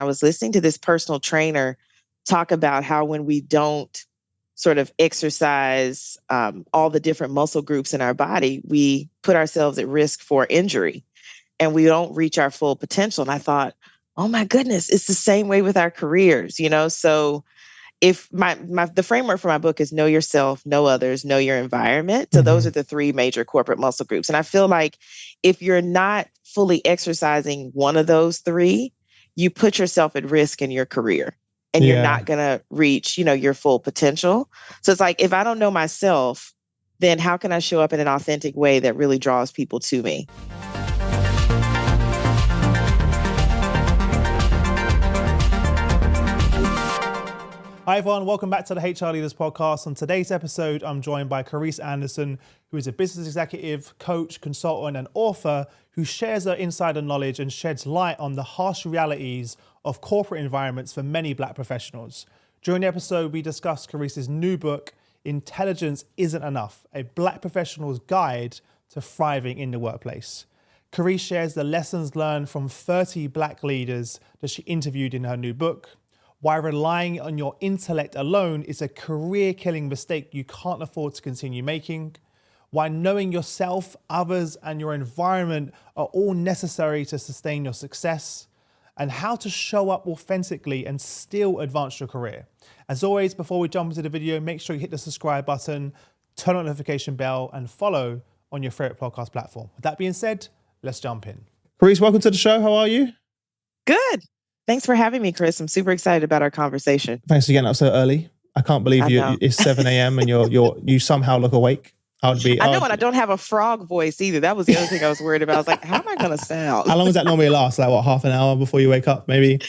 I was listening to this personal trainer talk about how when we don't sort of exercise all the different muscle groups in our body, we put ourselves at risk for injury and we don't reach our full potential. And I thought, oh my goodness, it's the same way with our careers, So if the framework for my book is know yourself, know others, know your environment. So those are the three major corporate muscle groups. And I feel like if you're not fully exercising one of those three, you put yourself at risk in your career and you're not going to reach, your full potential. So it's like, if I don't know myself, then how can I show up in an authentic way that really draws people to me? Hi everyone, welcome back to the HR Leaders Podcast. On today's episode, I'm joined by Carice Anderson, who is a business executive, coach, consultant, and author who shares her insider knowledge and sheds light on the harsh realities of corporate environments for many Black professionals. During the episode, we discussed Carice's new book, Intelligence Isn't Enough, a Black professional's guide to thriving in the workplace. Carice shares the lessons learned from 30 Black leaders that she interviewed in her new book, why relying on your intellect alone is a career-killing mistake you can't afford to continue making, why knowing yourself, others, and your environment are all necessary to sustain your success, and how to show up authentically and still advance your career. As always, before we jump into the video, make sure you hit the subscribe button, turn on the notification bell, and follow on your favorite podcast platform. With that being said, let's jump in. Carice, welcome to the show. How are you? Good. Thanks for having me, Chris. I'm super excited about our conversation. Thanks for getting up so early. I can't believe it's 7 a.m. and you somehow look awake. I know, and I don't have a frog voice either. That was the other thing I was worried about. I was like, how am I going to sound? How long does that normally last? Like, half an hour before you wake up, maybe?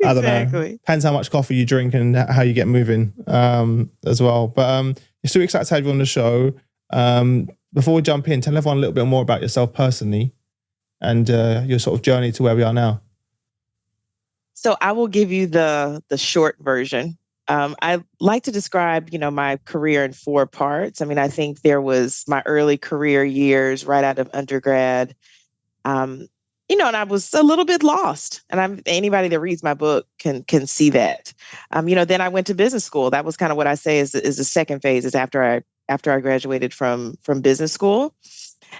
I don't know. Depends how much coffee you drink and how you get moving as well. But you're super excited to have you on the show. Before we jump in, tell everyone a little bit more about yourself personally and your sort of journey to where we are now. So I will give you the short version. I like to describe, my career in 4 parts. I mean, I think there was my early career years right out of undergrad, and I was a little bit lost. And anybody that reads my book can see that. Then I went to business school. That was kind of what I say is the second phase is after I graduated from business school.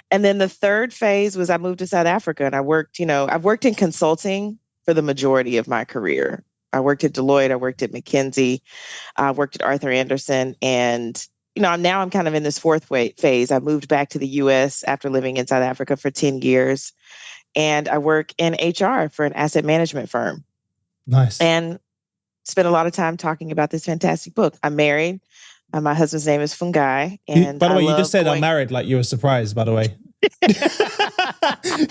And then the third phase was I moved to South Africa and I worked, I've worked in consulting for the majority of my career. I worked at Deloitte, I worked at McKinsey, I worked at Arthur Anderson. And, now I'm kind of in this fourth phase. I moved back to the US after living in South Africa for 10 years. And I work in HR for an asset management firm. Nice. And spent a lot of time talking about this fantastic book. I'm married. My husband's name is Fungai. And by the way, you just said I'm married like you were surprised, by the way.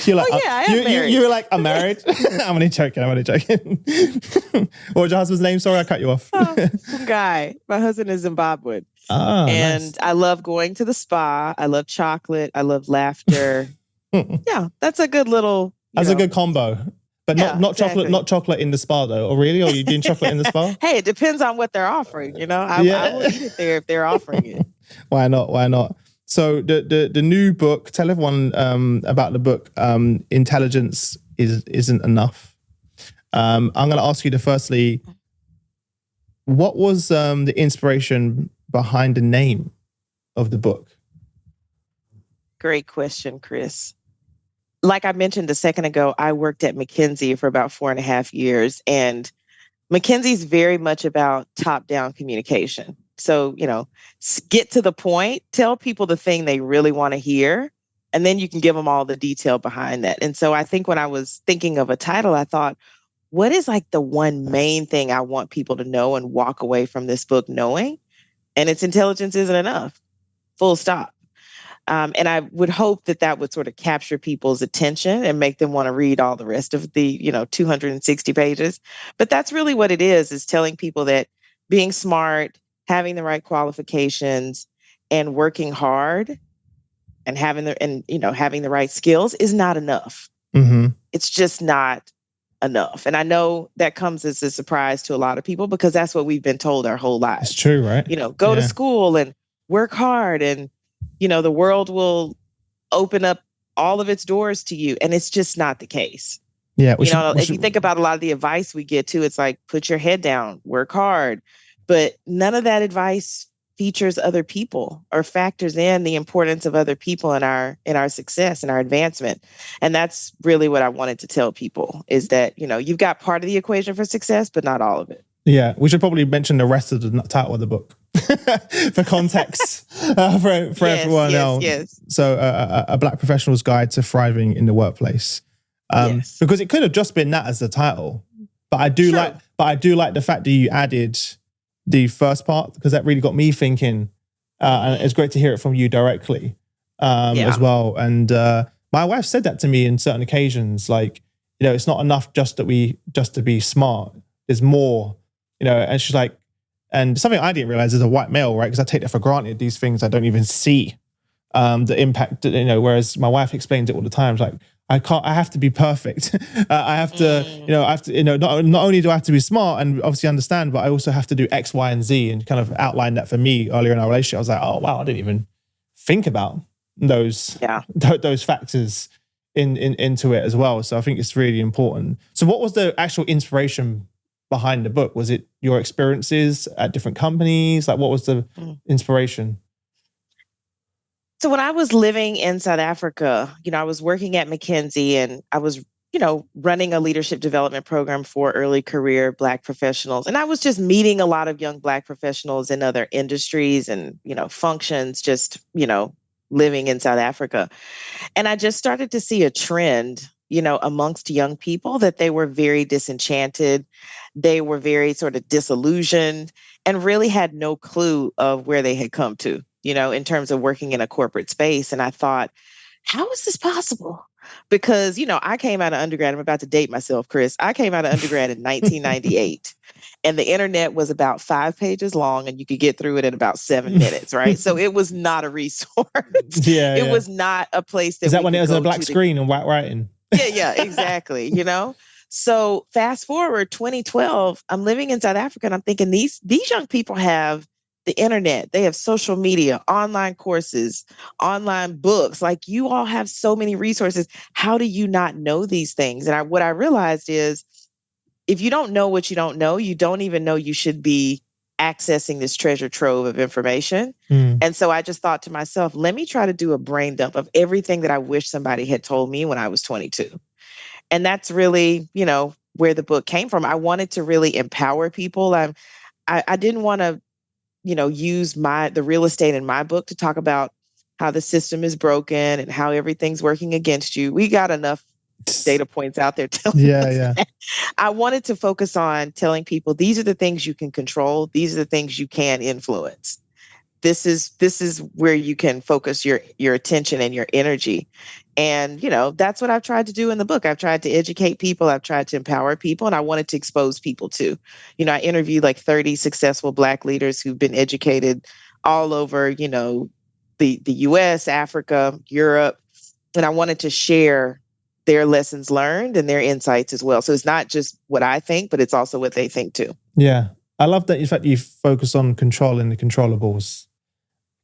You're like, I am married. You were like, I'm married. I'm only joking. What was your husband's name? Sorry, I cut you off. Fungai. My husband is Zimbabwean. And nice. I love going to the spa. I love chocolate. I love laughter. Yeah, that's a good little. That's a good combo. But not exactly. Not chocolate in the spa though. Or really? Or are you doing chocolate in the spa? Hey, it depends on what they're offering. I will eat it there if they're offering it. Why not? So the new book, tell everyone about the book, Intelligence Isn't Enough. I'm going to ask you firstly, what was the inspiration behind the name of the book? Great question, Chris. Like I mentioned a second ago, I worked at McKinsey for about 4.5 years, and McKinsey's very much about top-down communication. So, get to the point, tell people the thing they really want to hear, and then you can give them all the detail behind that. And so I think when I was thinking of a title, I thought, what is like the one main thing I want people to know and walk away from this book knowing? And it's intelligence isn't enough, full stop. And I would hope that would sort of capture people's attention and make them want to read all the rest of the, 260 pages. But that's really what it is telling people that being smart, having the right qualifications, and working hard and having the right skills is not enough. Mm-hmm. It's just not enough. And I know that comes as a surprise to a lot of people because that's what we've been told our whole lives. It's true, right? Go to school and work hard and, the world will open up all of its doors to you. And it's just not the case. Yeah. If you think about a lot of the advice we get too, it's like, put your head down, work hard. But none of that advice features other people or factors in the importance of other people in our success and our advancement. And that's really what I wanted to tell people, is that, you've got part of the equation for success, but not all of it. Yeah, we should probably mention the rest of the title of the book for context for everyone else. Yes. So, a Black professional's guide to thriving in the workplace. Because it could have just been that as the title, but I do like the fact that you added the first part, because that really got me thinking, and it's great to hear it from you directly as well. And my wife said that to me in certain occasions, like, it's not enough just to be smart. There's more. And she's like, and something I didn't realize as a white male, right? Because I take that for granted. These things I don't even see the impact. Whereas my wife explains it all the time. It's like, I have to be perfect. I have to, not only do I have to be smart and obviously understand, but I also have to do X, Y, and Z, and kind of outline that for me earlier in our relationship. I was like, oh wow, I didn't even think about those factors into it as well. So I think it's really important. So what was the actual inspiration behind the book? Was it your experiences at different companies? Like, what was the inspiration? So when I was living in South Africa, I was working at McKinsey, and I was, running a leadership development program for early career Black professionals. And I was just meeting a lot of young Black professionals in other industries and, functions, just, living in South Africa. And I just started to see a trend, amongst young people, that they were very disenchanted. They were very sort of disillusioned and really had no clue of where they had come to, in terms of working in a corporate space. And I thought, how is this possible? Because, I came out of undergrad. I'm about to date myself, Chris. I came out of undergrad in 1998. And the internet was about 5 pages long, and you could get through it in about 7 minutes, right? So it was not a resource. It was not a place that. Is that when it was a black screen and white writing? Yeah, exactly. So fast forward 2012, I'm living in South Africa, and I'm thinking these young people have the internet, they have social media, online courses, online books. Like, you all have so many resources. How do you not know these things? And what I realized is, if you don't know what you don't know, you don't even know you should be accessing this treasure trove of information. And so I just thought to myself, let me try to do a brain dump of everything that I wish somebody had told me when I was 22. And that's really, where the book came from. I wanted to really empower people. I didn't want to, use the real estate in my book to talk about how the system is broken and how everything's working against you. We got enough data points out there telling us that. I wanted to focus on telling people, these are the things you can control. These are the things you can influence. This is where you can focus your attention and your energy. And, that's what I've tried to do in the book. I've tried to educate people. I've tried to empower people, and I wanted to expose people too. I interviewed like 30 successful Black leaders who've been educated all over, the US, Africa, Europe. And I wanted to share their lessons learned and their insights as well. So it's not just what I think, but it's also what they think too. Yeah. I love that, in fact, you focus on controlling the controllables.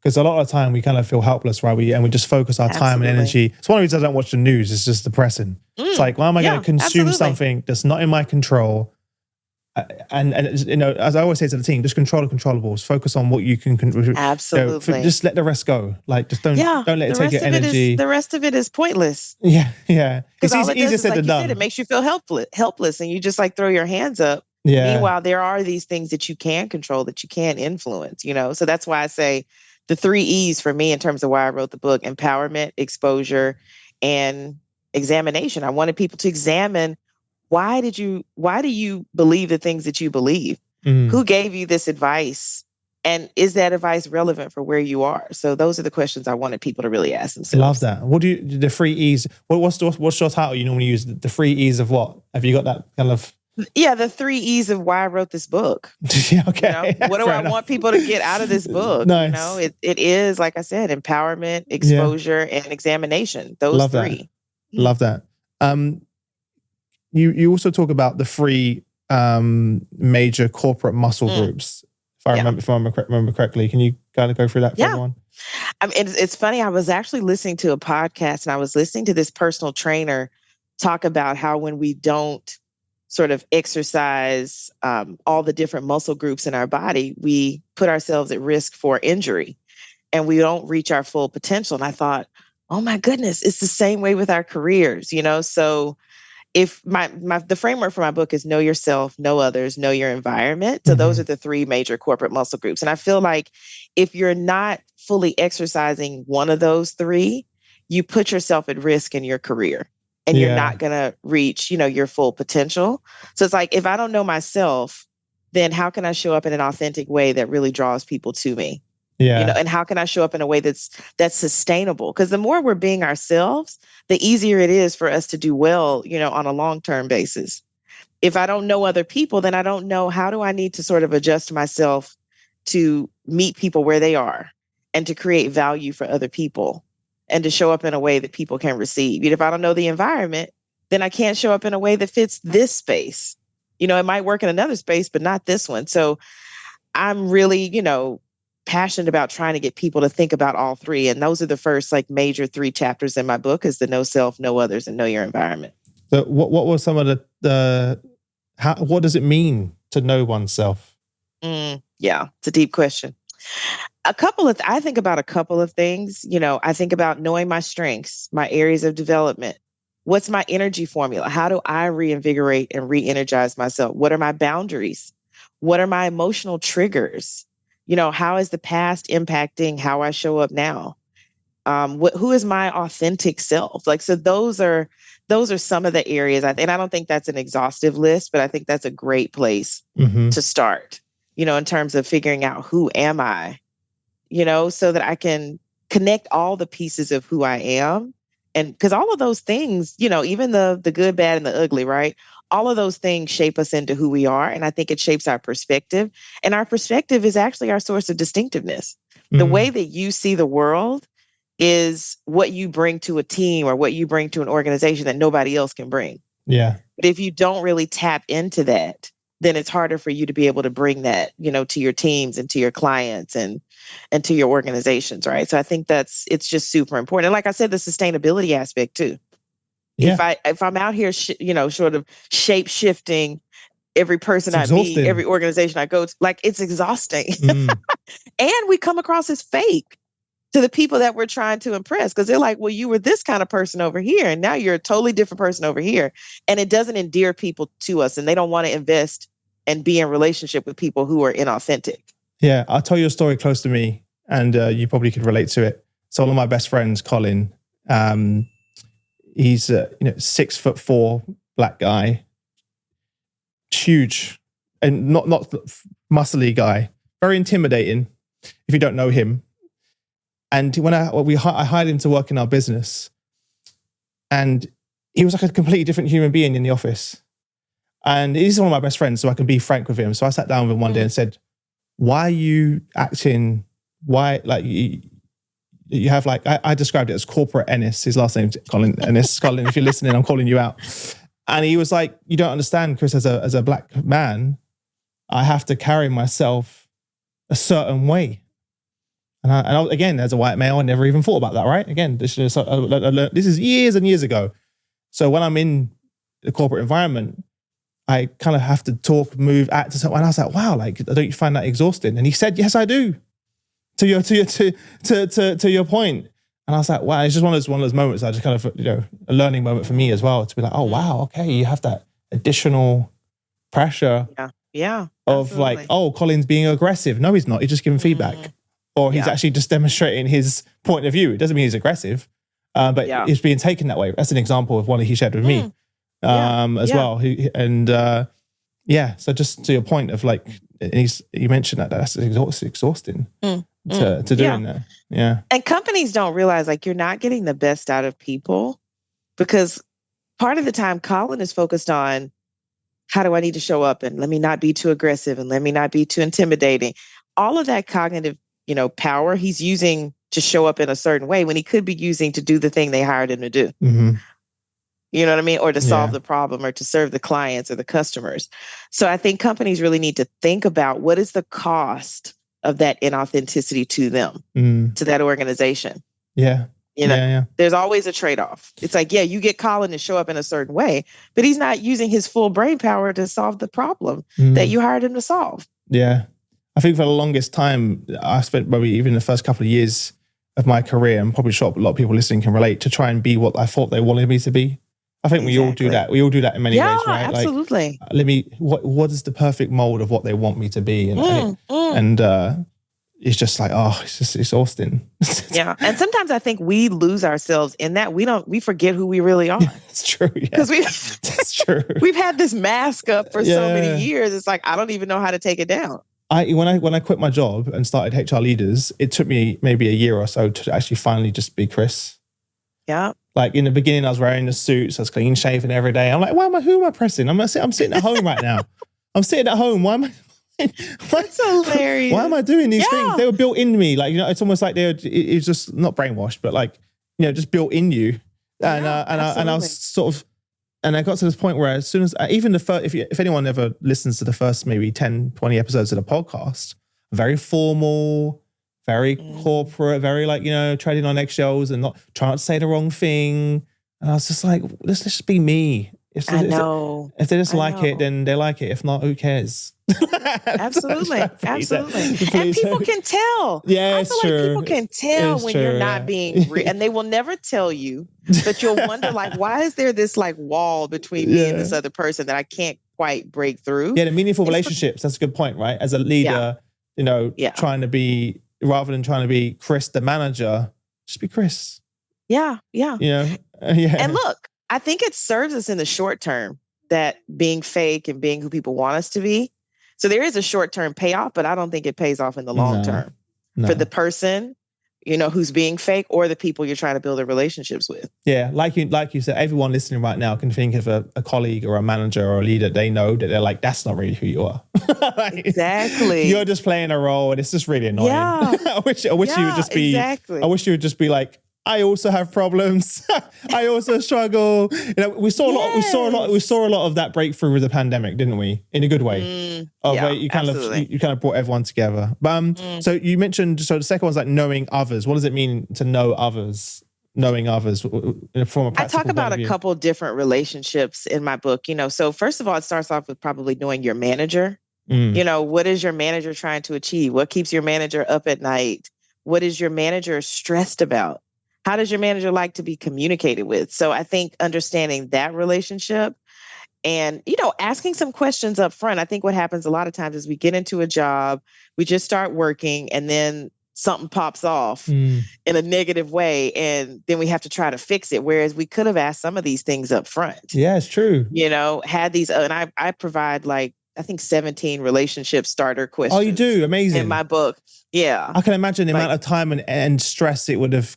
Because a lot of the time we kind of feel helpless, right? We just focus our time and energy. It's one of the reasons I don't watch the news. It's just depressing. It's like, why am I going to consume something that's not in my control? And as I always say to the team, just control the controllables. Focus on what you can control. Absolutely. Just let the rest go. Like, just don't let it take your energy. The rest of it is pointless. Yeah. Because all it does is, like you said, it makes you feel helpless, and you just like throw your hands up. Yeah. Meanwhile, there are these things that you can control, that you can influence. So that's why I say the 3 E's for me in terms of why I wrote the book: empowerment, exposure, and examination. I wanted people to examine, why do you believe the things that you believe? Who gave you this advice? And is that advice relevant for where you are? So those are the questions I wanted people to really ask themselves. Love that. What do the 3 E's? What's your title you normally use? The 3 E's of what? Have you got that kind of? Yeah, the 3 E's of why I wrote this book. Okay. What do I want people to get out of this book? Nice. It is, like I said, empowerment, exposure, and examination. Those Love 3. Love that. You also talk about the 3 major corporate muscle groups. If I remember correctly, can you kind of go through that for everyone? It's funny. I was actually listening to a podcast, and I was listening to this personal trainer talk about how when we don't sort of exercise all the different muscle groups in our body, we put ourselves at risk for injury and we don't reach our full potential. And I thought, oh my goodness, it's the same way with our careers, you know? So if the framework for my book is know yourself, know others, know your environment. So those are the three major corporate muscle groups. And I feel like if you're not fully exercising one of those three, you put yourself at risk in your career and you're not going to reach, your full potential. So it's like, if I don't know myself, then how can I show up in an authentic way that really draws people to me? Yeah. And how can I show up in a way that's sustainable? Because the more we're being ourselves, the easier it is for us to do well, on a long-term basis. If I don't know other people, then I don't know how do I need to sort of adjust myself to meet people where they are and to create value for other people and to show up in a way that people can receive. If I don't know the environment, then I can't show up in a way that fits this space. It might work in another space, but not this one. So I'm really, passionate about trying to get people to think about all three. And those are the first major 3 chapters in my book is the know self, know others, and know your environment. So what were some of what does it mean to know oneself? Yeah, it's a deep question. I think about a couple of things. I think about knowing my strengths, my areas of development. What's my energy formula? How do I reinvigorate and re-energize myself? What are my boundaries? What are my emotional triggers? How is the past impacting how I show up now? Who is my authentic self? So those are some of the areas. And I don't think that's an exhaustive list, but I think that's a great place to start, in terms of figuring out who am I, so that I can connect all the pieces of who I am. And because all of those things, even the good, bad, and the ugly, right? All of those things shape us into who we are. And I think it shapes our perspective. And our perspective is actually our source of distinctiveness. The way that you see the world is what you bring to a team or what you bring to an organization that nobody else can bring. Yeah. But if you don't really tap into that, then it's harder for you to be able to bring that, to your teams and to your clients and to your organizations, right? So I think it's just super important. And like I said, the sustainability aspect too. Yeah. If I'm out here, sort of shape shifting every person I meet, every organization I go to, it's exhausting. And we come across as fake to the people that we're trying to impress because they're like, well, you were this kind of person over here and now you're a totally different person over here. And it doesn't endear people to us and they don't want to invest and be in relationship with people who are inauthentic. Yeah, I'll tell you a story close to me and you probably could relate to it. So one of my best friends, Colin, he's 6'4" black guy, huge and not muscly guy, very intimidating if you don't know him. And when I hired him to work in our business, and he was like a completely different human being in the office. And he's one of my best friends, so I can be frank with him. So I sat down with him one day and said, "Why are you acting? Why you have I described it as corporate Ennis. His last name's Colin Ennis. Colin, if you're listening, I'm calling you out." And he was like, "You don't understand, Chris. As a black man, I have to carry myself a certain way." And I, again, as a white male, I never even thought about that, right? Again, this is years and years ago. So when I'm in the corporate environment, I kind of have to talk, move, act to something. And I was like, wow, don't you find that exhausting? And he said, yes, I do. To your point. And I was like, wow, it's just one of those moments. I just kind of, a learning moment for me as well, to be like, oh, wow, okay, you have that additional pressure. Yeah. Of absolutely. Colin's being aggressive. No, he's not. He's just giving feedback. Or he's actually just demonstrating his point of view. It doesn't mean he's aggressive, but it's being taken that way. That's an example of one that he shared with me as well. So just to your point of you mentioned that's exhausting to doing that. Yeah. And companies don't realize you're not getting the best out of people because part of the time Colin is focused on how do I need to show up and let me not be too aggressive and let me not be too intimidating. All of that cognitive power he's using to show up in a certain way when he could be using to do the thing they hired him to do. Mm-hmm. You know what I mean? Or to solve the problem or to serve the clients or the customers. So I think companies really need to think about what is the cost of that inauthenticity to them, to that organization. Yeah. There's always a trade-off. It's like, yeah, you get Colin to show up in a certain way, but he's not using his full brain power to solve the problem that you hired him to solve. Yeah. I think for the longest time, I spent maybe even the first couple of years of my career, and probably sure a lot of people listening can relate, to try and be what I thought they wanted me to be. I think we all do that. We all do that in many ways, right? Absolutely. Like, what is the perfect mold of what they want me to be? And it's just like, it's exhausting. Yeah. And sometimes I think we lose ourselves in that. We forget who we really are. It's true. Yeah. Because that's true. We've had this mask up for so many years. It's like, I don't even know how to take it down. When I quit my job and started HR Leaders, it took me maybe a year or so to actually finally just be Chris. Yeah. Like in the beginning, I was wearing the suits, I was clean shaven every day. I'm like, who am I pressing? I'm sitting at home right now. I'm sitting at home. Why am I? That's hilarious. Why am I doing these things? They were built in me. Like, it's almost like it's just not brainwashed, but like, just built in you. And I was sort of, and I got to this point where as soon as, even the first, if anyone ever listens to the first maybe 10, 20 episodes of the podcast, very formal, very corporate, very like, treading on eggshells and not trying to say the wrong thing. And I was just like, let's just be me. If they just like it, then they like it. If not, who cares? Absolutely. And people can tell. Yeah, it's true. Like people can tell when you're not being real, and they will never tell you, but you'll wonder like, why is there this like wall between me and this other person that I can't quite break through? Yeah, the meaningful relationships. That's a good point, right? As a leader, trying to be, rather than trying to be Chris the manager, just be Chris. Yeah. And look, I think it serves us in the short term, that being fake and being who people want us to be. So there is a short-term payoff, but I don't think it pays off in the long term for the person, who's being fake, or the people you're trying to build relationships with. Yeah, like you said, everyone listening right now can think of a colleague or a manager or a leader they know that they're like, that's not really who you are. Exactly. You're just playing a role, and it's just really annoying. Yeah. I wish you would just be. Exactly. I wish you would just be like, I also have problems. I also struggle. We saw a lot of that breakthrough with the pandemic, didn't we? In a good way. Where you kind of brought everyone together. But so you mentioned, so the second one's like knowing others. What does it mean to know others? Knowing others from a practical I talk about a couple different relationships in my book. So first of all, it starts off with probably knowing your manager. What is your manager trying to achieve? What keeps your manager up at night? What is your manager stressed about? How does your manager like to be communicated with? So I think understanding that relationship and, asking some questions up front. I think what happens a lot of times is we get into a job, we just start working, and then something pops off in a negative way, and then we have to try to fix it. Whereas we could have asked some of these things up front. Yeah, it's true. Had these, and I provide like, I think 17 relationship starter questions. Oh, you do? Amazing. In my book. Yeah. I can imagine the amount of time and stress it would have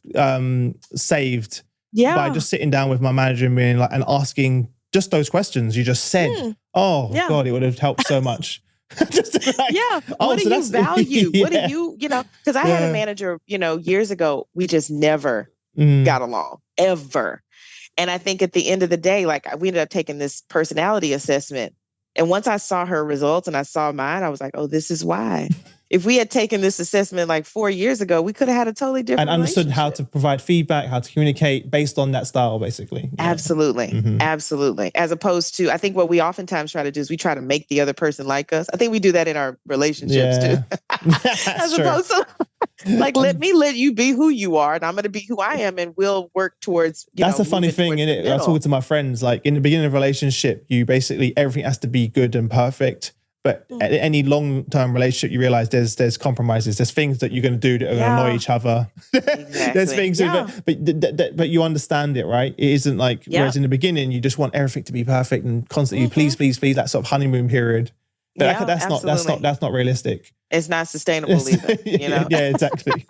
saved by just sitting down with my manager and being like, and asking just those questions you just said. God, it would have helped so much. Just like, what do you value? What do you, because I had a manager, years ago, we just never got along, ever. And I think at the end of the day, like we ended up taking this personality assessment. And once I saw her results and I saw mine, I was like, oh, this is why. If we had taken this assessment like 4 years ago, we could have had a totally different and understood how to provide feedback, how to communicate based on that style, basically. Yeah. Absolutely. Absolutely. As opposed to, I think what we oftentimes try to do is we try to make the other person like us. I think we do that in our relationships too. As opposed to like, let you be who you are and I'm going to be who I am and we'll work towards, that's a funny thing, isn't it? I was talking to my friends, like in the beginning of a relationship, you basically, everything has to be good and perfect. But at any long-term relationship, you realize there's compromises. There's things that you're going to do that are going to annoy each other. Exactly. There's things, but you understand it, right? It isn't like, whereas in the beginning, you just want everything to be perfect and constantly, please, that sort of honeymoon period. But that's not realistic. It's not sustainable either, Yeah, exactly.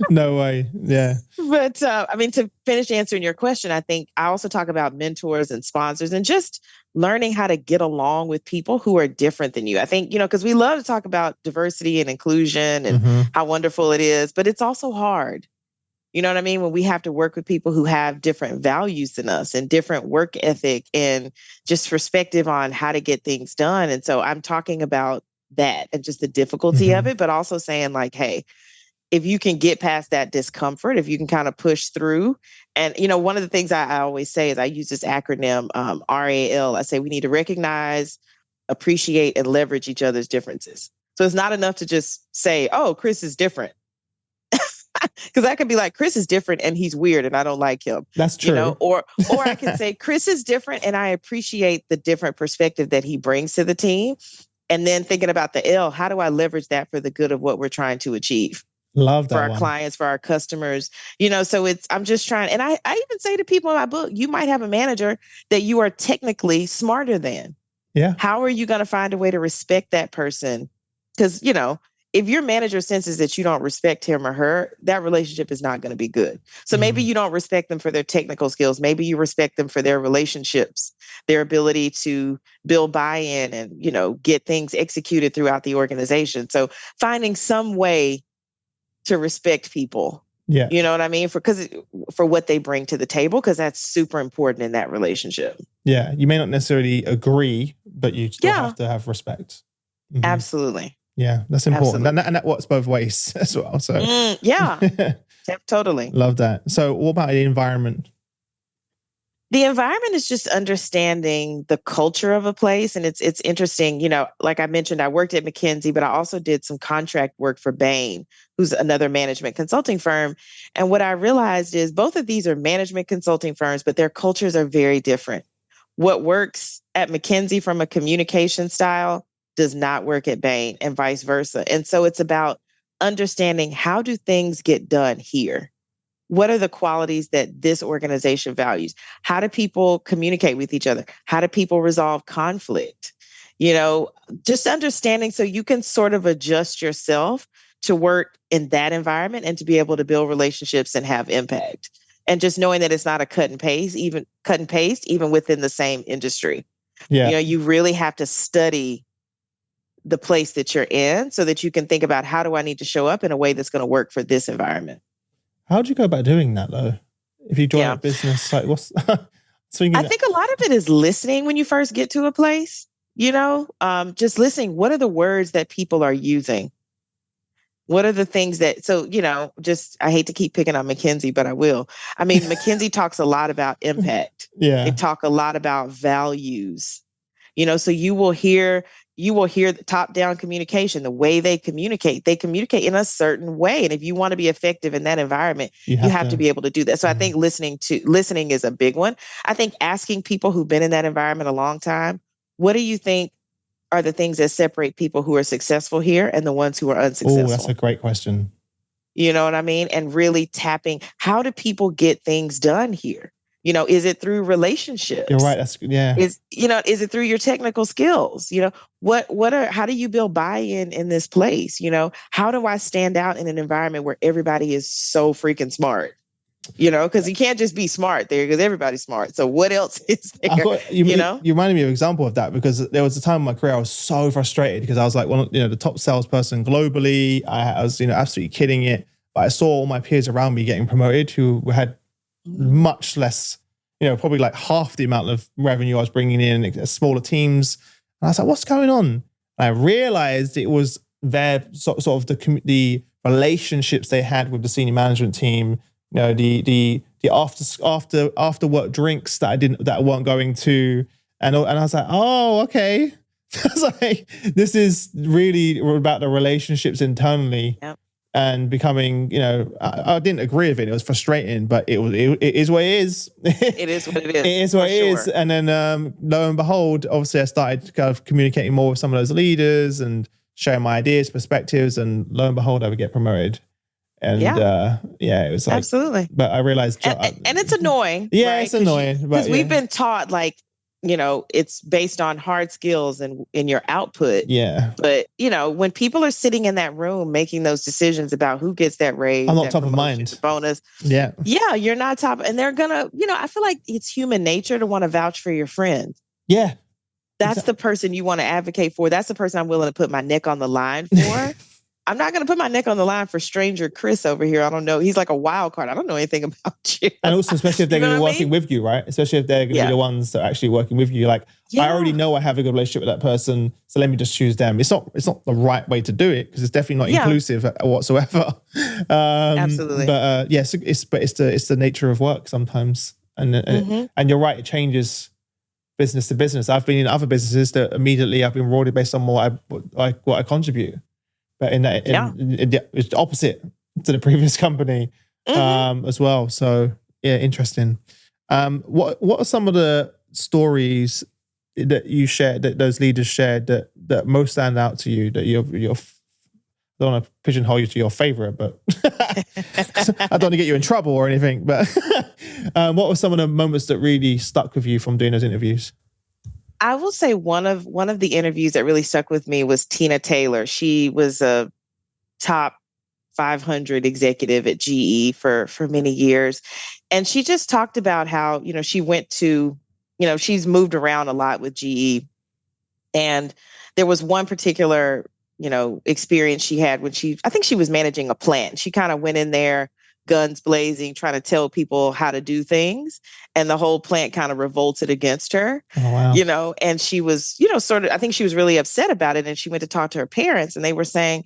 No way. Yeah. But to finish answering your question, I think I also talk about mentors and sponsors and just learning how to get along with people who are different than you. I think, because we love to talk about diversity and inclusion and how wonderful it is, but it's also hard. You know what I mean? When we have to work with people who have different values than us and different work ethic and just perspective on how to get things done. And so I'm talking about that and just the difficulty of it, but also saying like, hey, if you can get past that discomfort, if you can kind of push through. And, one of the things I always say is I use this acronym, RAL. I say we need to recognize, appreciate, and leverage each other's differences. So it's not enough to just say, oh, Chris is different. Because I could be like, Chris is different and he's weird and I don't like him. That's true. Or I can say, Chris is different and I appreciate the different perspective that he brings to the team. And then thinking about the L, how do I leverage that for the good of what we're trying to achieve? Love that. For our clients, for our customers, so I'm just trying. And I even say to people in my book, you might have a manager that you are technically smarter than. Yeah. How are you going to find a way to respect that person? Because, if your manager senses that you don't respect him or her, that relationship is not going to be good. So maybe you don't respect them for their technical skills. Maybe you respect them for their relationships, their ability to build buy-in and, get things executed throughout the organization. So finding some way to respect people. Yeah. You know what I mean? For what they bring to the table, because that's super important in that relationship. Yeah. You may not necessarily agree, but you still have to have respect. Mm-hmm. Absolutely. Yeah, that's important. And that works both ways as well. So yeah, totally. Love that. So what about the environment? The environment is just understanding the culture of a place. And it's interesting, like I mentioned, I worked at McKinsey, but I also did some contract work for Bain, who's another management consulting firm. And what I realized is both of these are management consulting firms, but their cultures are very different. What works at McKinsey from a communication style does not work at Bain and vice versa. And so it's about understanding, how do things get done here? What are the qualities that this organization values? How do people communicate with each other? How do people resolve conflict? Just understanding so you can sort of adjust yourself to work in that environment and to be able to build relationships and have impact. And just knowing that it's not a cut and paste, even within the same industry. Yeah. You really have to study the place that you're in so that you can think about, how do I need to show up in a way that's going to work for this environment? How do you go about doing that though? If you join a business, like what's I think a lot of it is listening when you first get to a place, just listening. What are the words that people are using? What are the things that, I hate to keep picking on McKinsey, but I will. I mean, McKinsey talks a lot about impact. Yeah. They talk a lot about values, so you will hear the top-down communication, the way they communicate in a certain way. And if you want to be effective in that environment, you have to be able to do that. So I think listening is a big one. I think asking people who've been in that environment a long time, what do you think are the things that separate people who are successful here and the ones who are unsuccessful? Oh, that's a great question. You know what I mean? And really tapping, how do people get things done here? Is it through relationships? You're right. Is it through your technical skills? How do you build buy-in in this place? How do I stand out in an environment where everybody is so freaking smart? Because you can't just be smart there because everybody's smart. So what else is there? You reminded me of an example of that, because there was a time in my career I was so frustrated because I was like the top salesperson globally. I was absolutely killing it, but I saw all my peers around me getting promoted who had much less, probably like half the amount of revenue I was bringing in, smaller teams. And I was like, what's going on? And I realized it was their sort of the relationships they had with the senior management team, the after work drinks that I weren't going to. And I was like, oh, okay. I was like, this is really about the relationships internally. Yep. And becoming, I didn't agree with it. It was frustrating, but it is what it is. It is what it is. It is what it is. And then lo and behold, obviously I started kind of communicating more with some of those leaders and sharing my ideas, perspectives, and lo and behold, I would get promoted. And it was like, absolutely. But I realized, and it's annoying. Yeah, right? It's annoying because we've been taught it's based on hard skills and in your output. Yeah. But, when people are sitting in that room making those decisions about who gets that raise, I'm not top of mind. Bonus. Yeah. Yeah, you're not top. And they're going to, I feel like it's human nature to want to vouch for your friend. Yeah. That's the person you want to advocate for. That's the person I'm willing to put my neck on the line for. I'm not going to put my neck on the line for stranger Chris over here. I don't know. He's like a wild card. I don't know anything about you. And also, especially if they're going to be working mean? with you, right? Especially if they're going to be the ones that are actually working with you. Like, I already know I have a good relationship with that person, so let me just choose them. It's not the right way to do it because it's definitely not inclusive whatsoever. Absolutely. But yes, it's the nature of work sometimes, and you're right. It changes business to business. I've been in other businesses that immediately I've been rewarded based on what I contribute. But it's the opposite to the previous company as well. So yeah, interesting. What are some of the stories that you shared, that those leaders shared, that most stand out to you, that you're I don't want to pigeonhole you to your favorite, but I don't want to get you in trouble or anything. But what were some of the moments that really stuck with you from doing those interviews? I will say one of the interviews that really stuck with me was Tina Taylor. She was a top 500 executive at GE for many years. And she just talked about how, she went to, she's moved around a lot with GE. And there was one particular, experience she had when I think she was managing a plant. She kind of went in there, guns blazing, trying to tell people how to do things. And the whole plant kind of revolted against her, and she was, I think she was really upset about it. And she went to talk to her parents and they were saying,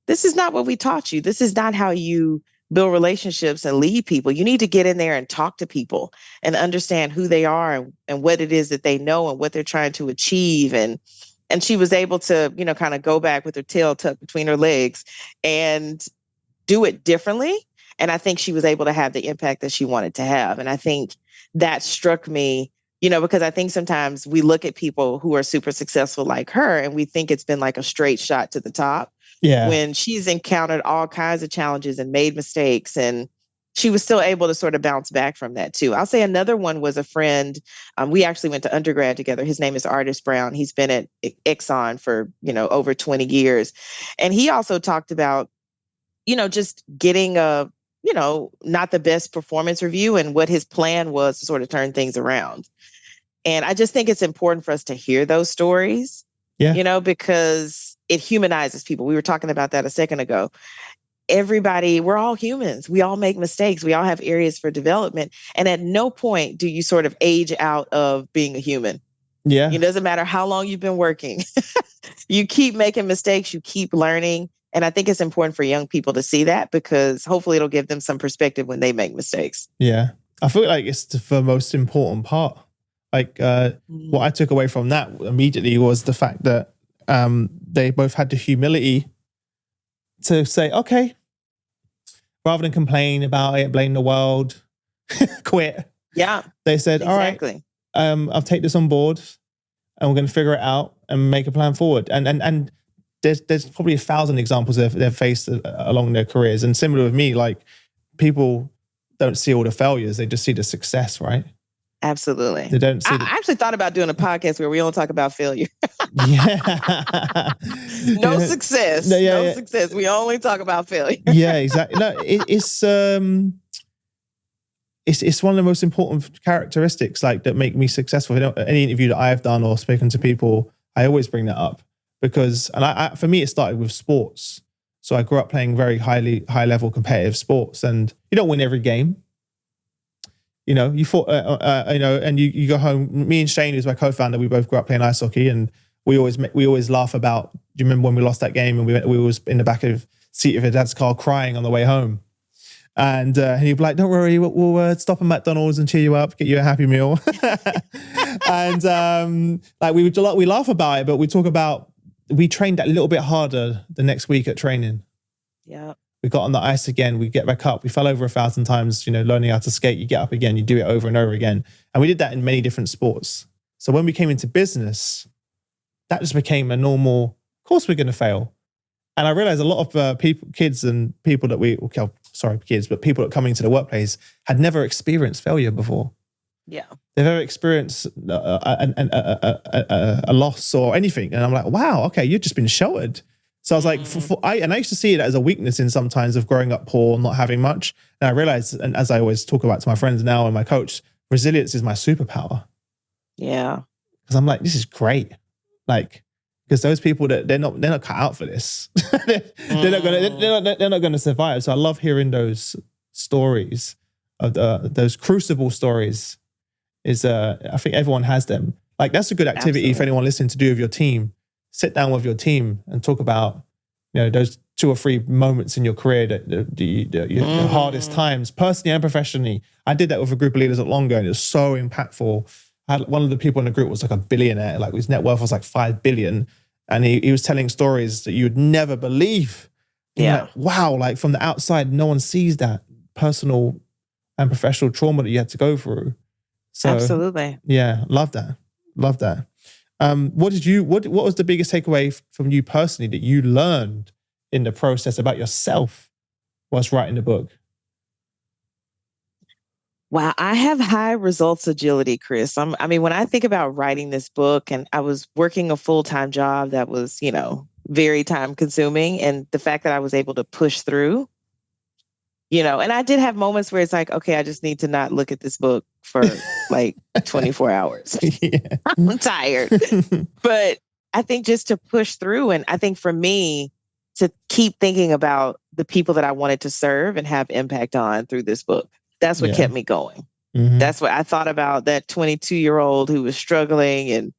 this is not what we taught you. This is not how you build relationships and lead people. You need to get in there and talk to people and understand who they are and what it is that they know and what they're trying to achieve. And she was able to, kind of go back with her tail tucked between her legs and do it differently. And I think she was able to have the impact that she wanted to have. And I think that struck me, because I think sometimes we look at people who are super successful like her and we think it's been like a straight shot to the top. Yeah. When she's encountered all kinds of challenges and made mistakes, and she was still able to sort of bounce back from that too. I'll say another one was a friend. We actually went to undergrad together. His name is Artis Brown. He's been at Exxon for, over 20 years. And he also talked about, just getting a, not the best performance review and what his plan was to sort of turn things around. And I just think it's important for us to hear those stories, because it humanizes people. We were talking about that a second ago. Everybody, we're all humans. We all make mistakes. We all have areas for development. And at no point do you sort of age out of being a human. Yeah. It doesn't matter how long you've been working. You keep making mistakes. You keep learning. And I think it's important for young people to see that because hopefully it'll give them some perspective when they make mistakes. Yeah. I feel like it's the most important part. Like what I took away from that immediately was the fact that they both had the humility to say, okay, rather than complain about it, blame the world, quit. Yeah. They said, exactly. all right, I'll take this on board and we're going to figure it out and make a plan forward. And there's probably 1,000 examples they've faced along their careers. And similar with me, like people don't see all the failures. They just see the success, right? Absolutely. They don't see I actually thought about doing a podcast where we don't talk about failure. Yeah. No success. No success. We only talk about failure. Yeah, exactly. No, it's one of the most important characteristics like that make me successful. Any interview that I've done or spoken to people, I always bring that up because, and for me, it started with sports. So I grew up playing very high level competitive sports, and you don't win every game. You fought, and you go home. Me and Shane, who's my co-founder, we both grew up playing ice hockey, and we always laugh about. Do you remember when we lost that game and we was in the back of seat of your dad's car crying on the way home? And he'd be like, "Don't worry, we'll stop at McDonald's and cheer you up, get you a Happy Meal." And like we laugh about it, but we talk about we trained that a little bit harder the next week at training. Yeah. We got on the ice again, we get back up. We fell over 1,000 times, learning how to skate. You get up again, you do it over and over again. And we did that in many different sports. So when we came into business, that just became a normal, of course we're going to fail. And I realized a lot of kids that coming into the workplace had never experienced failure before. Yeah. They've never experienced a loss or anything. And I'm like, wow, okay, you've just been sheltered. So I was like, I used to see it as a weakness in sometimes of growing up poor, not having much. And I realized, and as I always talk about to my friends now and my coach, resilience is my superpower. Yeah. Because I'm like, this is great. Like, because those people that they're not cut out for this. They're not gonna survive. So I love hearing those stories of those crucible stories. I think everyone has them. Like that's a good activity for anyone listening to do with your team. Sit down with your team and talk about, those 2 or 3 moments in your career the hardest times, personally and professionally. I did that with a group of leaders not long ago, and it was so impactful. One of the people in the group was like a billionaire, like his net worth was like 5 billion. And he was telling stories that you would never believe. Yeah. Like, wow, like from the outside, no one sees that personal and professional trauma that you had to go through. So, absolutely. Yeah, love that. Love that. What was the biggest takeaway from you personally that you learned in the process about yourself whilst writing the book? Wow, I have high results agility, Chris. When I think about writing this book, and I was working a full-time job that was, very time consuming, and the fact that I was able to push through, and I did have moments where it's like, okay, I just need to not look at this book for like 24 hours. Yeah. I'm tired. But I think just to push through, and I think for me to keep thinking about the people that I wanted to serve and have impact on through this book. That's what kept me going. That's what I thought about, that 22-year-old who was struggling and,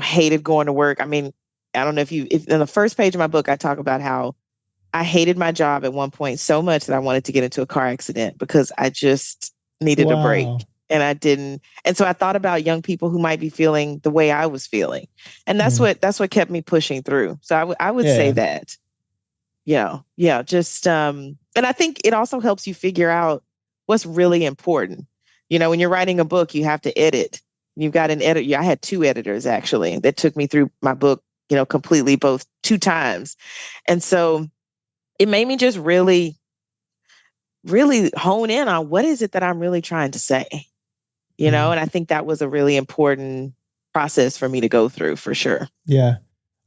hated going to work. I don't know if in the first page of my book, I talk about how I hated my job at one point so much that I wanted to get into a car accident because I just needed a break, and I didn't. And so I thought about young people who might be feeling the way I was feeling. And that's what kept me pushing through. So I would say that, just, and I think it also helps you figure out what's really important. When you're writing a book, you have to edit. You've got an editor. I had 2 editors actually that took me through my book, completely, both 2 times. And so it made me just really, really hone in on what is it that I'm really trying to say, and I think that was a really important process for me to go through, for sure. Yeah.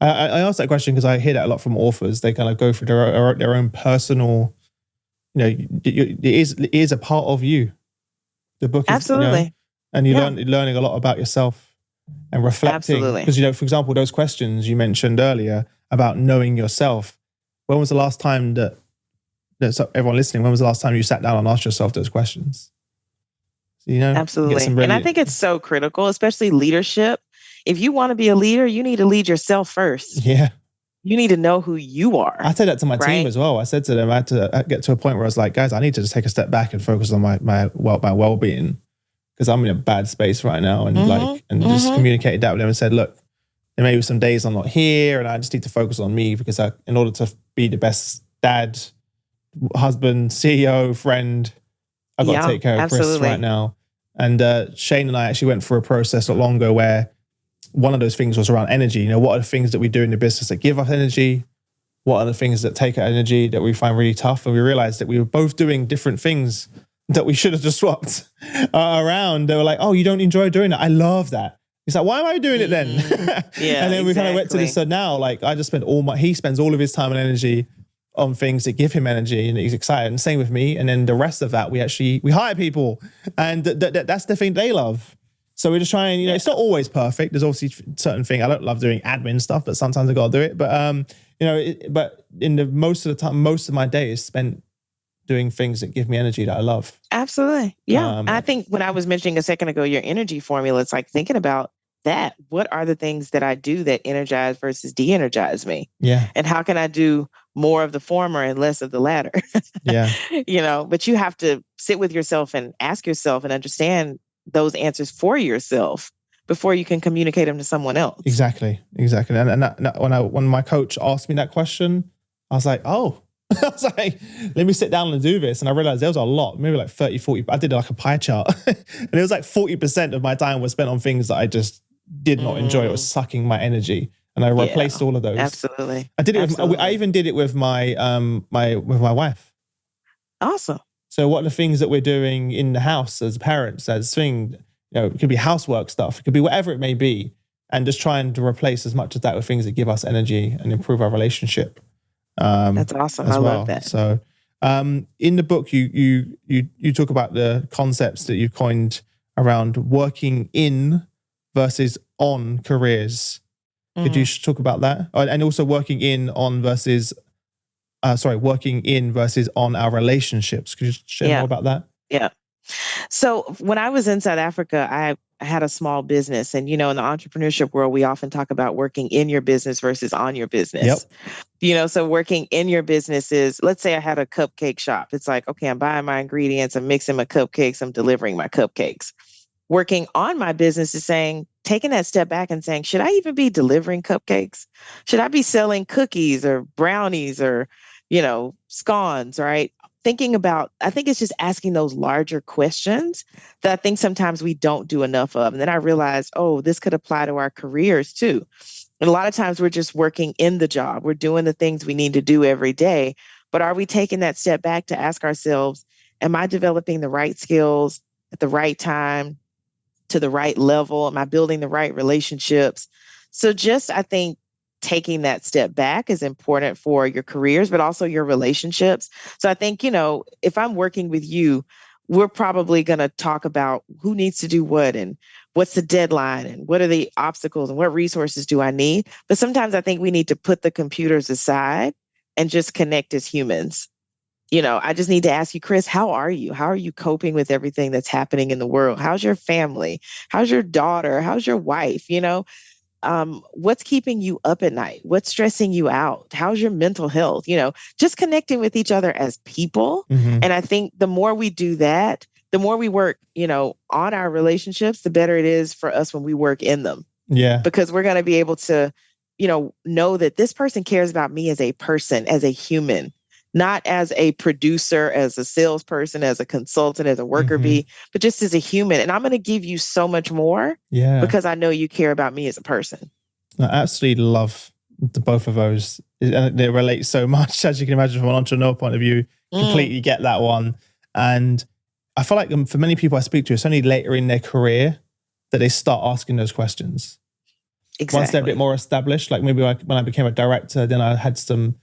I asked that question because I hear that a lot from authors. They kind of go through their own personal, it is a part of you. The book is, absolutely. And you're learning a lot about yourself and reflecting. Absolutely. Because, for example, those questions you mentioned earlier about knowing yourself. When was the last time so everyone listening, when was the last time you sat down and asked yourself those questions? Absolutely. And I think it's so critical, especially leadership. If you want to be a leader, you need to lead yourself first. Yeah. You need to know who you are. I said that to my team as well. I said to them, I had to get to a point where I was like, guys, I need to just take a step back and focus on my well-being, because I'm in a bad space right now. And just communicated that with them and said, look, there may be some days I'm not here, and I just need to focus on me, because in order to be the best dad, husband, CEO, friend, I've got to take care of Chris right now. And Shane and I actually went through a process not long ago where one of those things was around energy. What are the things that we do in the business that give us energy? What are the things that take our energy that we find really tough? And we realized that we were both doing different things that we should have just swapped around. They were like, oh, you don't enjoy doing that? I love that. It's like, why am I doing it then? Yeah, and then we kind of went to this. So now, like, I just he spends all of his time and energy on things that give him energy, and he's excited. And same with me. And then the rest of that, we hire people, and that's the thing they love. So we're just trying, it's not always perfect. There's obviously certain things. I don't love doing admin stuff, but sometimes I got to do it. But, but in the most of the time, most of my day is spent doing things that give me energy that I love. Absolutely. Yeah. I think when I was mentioning a second ago, your energy formula, it's like thinking about that. What are the things that I do that energize versus de-energize me? Yeah. And how can I do more of the former and less of the latter? Yeah. But you have to sit with yourself and ask yourself and understand those answers for yourself before you can communicate them to someone else. Exactly. And that, when my coach asked me that question, I was like, oh, I was like, let me sit down and do this. And I realized there was a lot, maybe like 30, 40. I did like a pie chart and it was like 40% of my time was spent on things that I just did not enjoy. It was sucking my energy. And I replaced all of those. Absolutely. I did it. I even did it with my wife. Awesome. So what are the things that we're doing in the house as parents, it could be housework stuff. It could be whatever it may be. And just trying to replace as much of that with things that give us energy and improve our relationship. That's awesome. I love that. So in the book, you talk about the concepts that you've coined around working in versus on careers. Could you talk about that? And also working in versus on our relationships. Could you share more about that? Yeah. So when I was in South Africa, I had a small business. And, in the entrepreneurship world, we often talk about working in your business versus on your business. Yep. So working in your business is, let's say I had a cupcake shop. It's like, okay, I'm buying my ingredients, I'm mixing my cupcakes, I'm delivering my cupcakes. Working on my business is saying, taking that step back and saying, should I even be delivering cupcakes? Should I be selling cookies or brownies or, scones, right? I think it's just asking those larger questions that I think sometimes we don't do enough of. And then I realized, oh, this could apply to our careers too. And a lot of times we're just working in the job. We're doing the things we need to do every day. But are we taking that step back to ask ourselves, am I developing the right skills at the right time, to the right level? Am I building the right relationships? So I think taking that step back is important for your careers, but also your relationships. So I think, if I'm working with you, we're probably going to talk about who needs to do what and what's the deadline and what are the obstacles and what resources do I need? But sometimes I think we need to put the computers aside and just connect as humans. I just need to ask you, Chris, how are you? How are you coping with everything that's happening in the world? How's your family? How's your daughter? How's your wife? What's keeping you up at night? What's stressing you out? How's your mental health? Just connecting with each other as people. Mm-hmm. And I think the more we do that, the more we work, on our relationships, the better it is for us when we work in them. Yeah. Because we're going to be able to, know that this person cares about me as a person, as a human, not as a producer, as a salesperson, as a consultant, as a worker bee, but just as a human. And I'm going to give you so much more because I know you care about me as a person. I absolutely love the both of those. And they relate so much, as you can imagine, from an entrepreneur point of view. Completely get that one. And I feel like for many people I speak to, it's only later in their career that they start asking those questions. Exactly. Once they're a bit more established, like maybe when I became a director, then I had some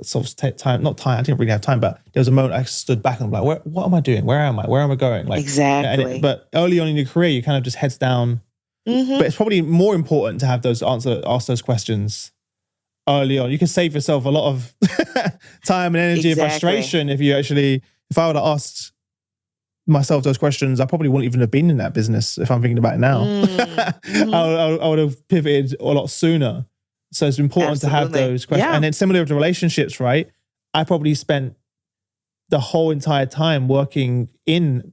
sort of time, not time, I didn't really have time, but there was a moment I stood back and I'm like, what am I doing? Where am I? Where am I going? Like, exactly. But early on in your career, you kind of just heads down. But it's probably more important to have ask those questions early on. You can save yourself a lot of time and energy and frustration if I would have asked myself those questions, I probably wouldn't even have been in that business if I'm thinking about it now. I would have pivoted a lot sooner. So it's important to have those questions. Yeah. And then similar to relationships, right? I probably spent the whole entire time working in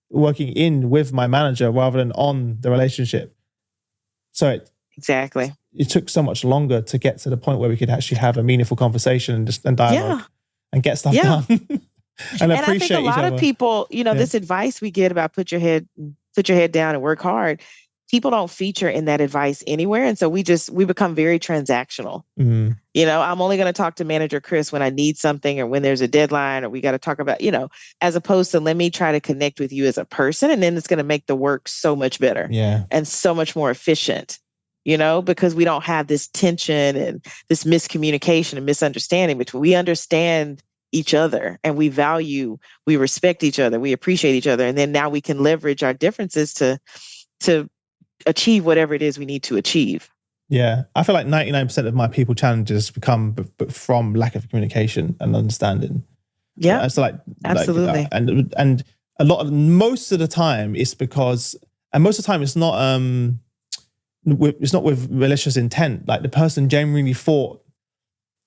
with my manager rather than on the relationship. So it took so much longer to get to the point where we could actually have a meaningful conversation and dialogue and get stuff done. and appreciate I think a lot of people, this advice we get about put your head down and work hard. People don't feature in that advice anywhere. And so we become very transactional. I'm only going to talk to manager Chris when I need something or when there's a deadline or we got to talk about, as opposed to let me try to connect with you as a person. And then it's going to make the work so much better and so much more efficient, because we don't have this tension and this miscommunication and misunderstanding between we understand each other and we respect each other. We appreciate each other. And then now we can leverage our differences to achieve whatever it is we need to achieve. Yeah. I feel like 99% of my people challenges come from lack of communication and understanding. Yeah. So absolutely. And most of the time it's because, and most of the time it's not with malicious intent. Like the person genuinely thought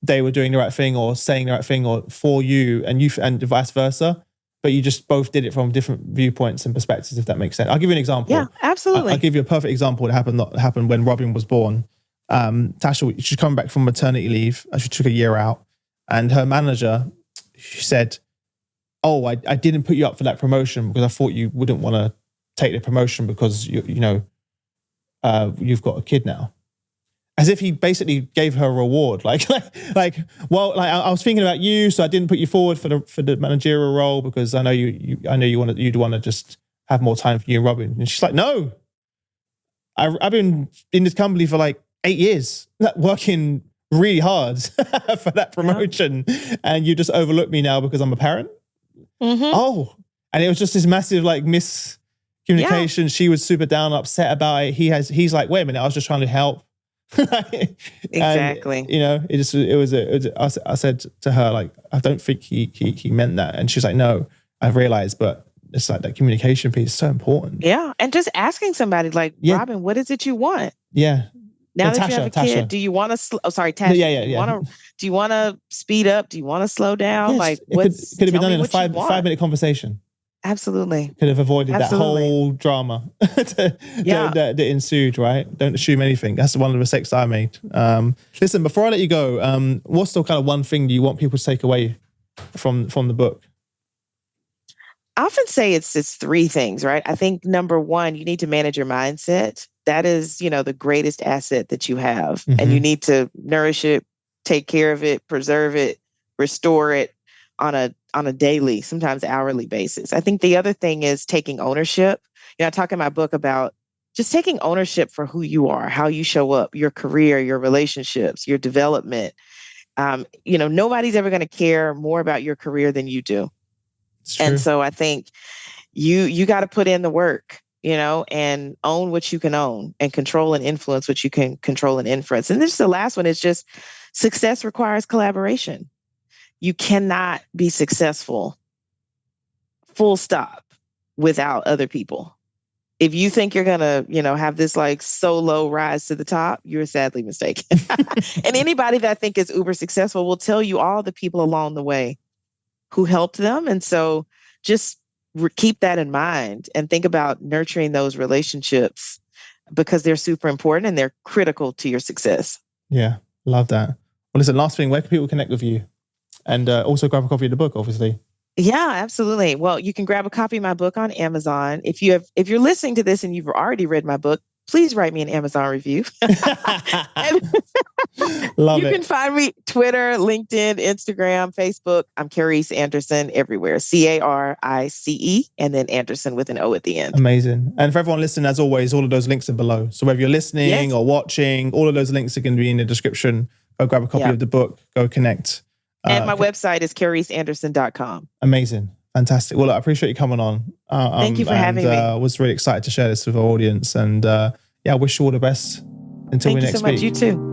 they were doing the right thing or saying the right thing or for you and vice versa. But you just both did it from different viewpoints and perspectives, if that makes sense. I'll give you an example. Yeah, absolutely. I'll give you a perfect example that happened when Robin was born. Tasha, she's coming back from maternity leave. She took a year out. And her manager, she said, oh, I didn't put you up for that promotion because I thought you wouldn't want to take the promotion because, you've got a kid now. As if he basically gave her a reward, I was thinking about you, so I didn't put you forward for the managerial role because I know you'd want to just have more time for you and Robin. And she's like, no, I've been in this company for like 8 years, working really hard for that promotion, and you just overlooked me now because I'm a parent. Oh, and it was just this massive miscommunication. She was super down, upset about it. He's like, wait a minute, I was just trying to help Exactly. And, I said to her, like, I don't think he meant that. And she's like, no, I realized, but it's like that communication piece is so important. Yeah. And just asking somebody like, Robin, what is it you want? Yeah. Now And that you have a kid, do you want to, Tasha, do you want to speed up? Do you want to slow down? Yes, like, could have been done in a 5-minute conversation. Absolutely. Could have avoided that whole drama that ensued, right? Don't assume anything. That's one of the mistakes I made. Listen, before I let you go, what's the kind of one thing you want people to take away from the book? I often say it's 3 things, right? I think number 1, you need to manage your mindset. That is, the greatest asset that you have. Mm-hmm. And you need to nourish it, take care of it, preserve it, restore it on a daily, sometimes hourly basis. I think the other thing is taking ownership. I talk in my book about just taking ownership for who you are, how you show up, your career, your relationships, your development. Nobody's ever going to care more about your career than you do. And so I think you got to put in the work, and own what you can own and control and influence what you can control and influence. And this is the last one, is just success requires collaboration. You cannot be successful, full stop, without other people. If you think you're going to, have this like solo rise to the top, you're sadly mistaken. And anybody that I think is uber successful will tell you all the people along the way who helped them. And so just keep that in mind and think about nurturing those relationships, because they're super important and they're critical to your success. Yeah, love that. Well, listen, last thing, where can people connect with you? And also grab a copy of the book, obviously. Yeah, absolutely. Well, you can grab a copy of my book on Amazon. If you're listening to this and you've already read my book, please write me an Amazon review. Love it. You can find me Twitter, LinkedIn, Instagram, Facebook. I'm Carice Anderson everywhere. Carice, and then Anderson with an O at the end. Amazing. And for everyone listening, as always, all of those links are below. So whether you're listening or watching, all of those links are going to be in the description. Go grab a copy of the book. Go connect. And my website is cariceanderson.com. Amazing. Fantastic. Well, look, I appreciate you coming on. Thank you for having me. I was really excited to share this with our audience. And I wish you all the best until we next speak. Thank you so much. You too.